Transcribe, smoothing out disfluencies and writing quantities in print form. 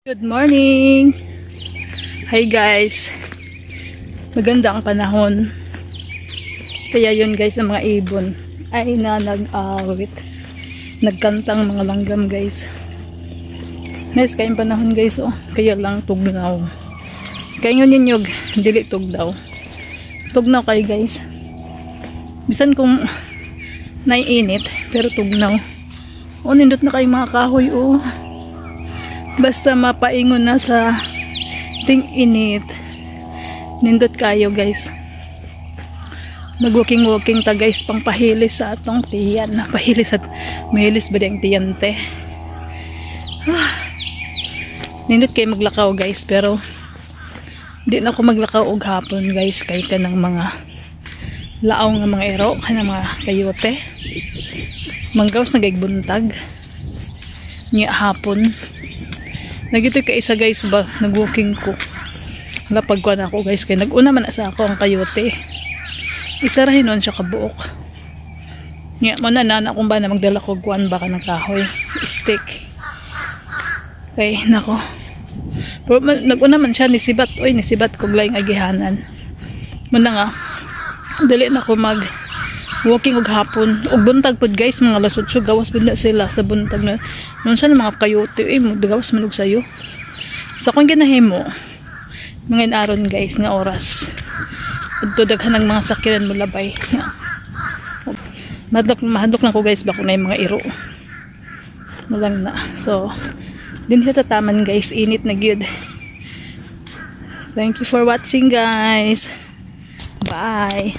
Good morning! Hi guys! Maganda ang panahon. Kaya yun guys, ang mga ibon ay nag-awit. Nagkantang mga langgam guys. Nice kayong panahon guys oh. Kaya lang tugnaw. Kaya ngon ninyog, dili tugnaw. Tugnaw kayo guys. Bisan kung naiinit, pero tugnaw. O nindot na kayong mga kahoy oh. Basta mapaingon na sa ting init. Nindot kayo guys. Mag-walking ta guys pang pahilis sa atong tiyan. Pahilis at mahilis ba diyang tiyante. Nindot kayo maglakaw guys. Pero di na ako maglakaw og hapon guys. Kay ka ng mga laaw nga mga ero. Kanang mga kayote. Manggaws na gagbuntag. Niya hapon. Nagito ka isa guys ba, nag-walking ko. Lapagkuan ako guys, kaya nag-una man sa ako ang kayote. Isa rahin nun siya kabuok. Nga mo na kung ba na magdala ko kuan baka ng kahoy. Stick. Okay, nako. Pero nag-una man siya, nisibat. Uy, nisibat ko glayang agihanan. Muna nga, dali na ko walking og hapon og buntag pod guys, mga lasotso gawas pud na sila sa buntag na nun sa mga kayote gawas man og sayo sa kung ginahimo mga inaron guys nga oras adto daghan ng mga sakyanan mo labay mahadlok lang ko guys ba kung na mga iro malang na so din siya tataman guys, init na gyud. Thank you for watching guys, bye.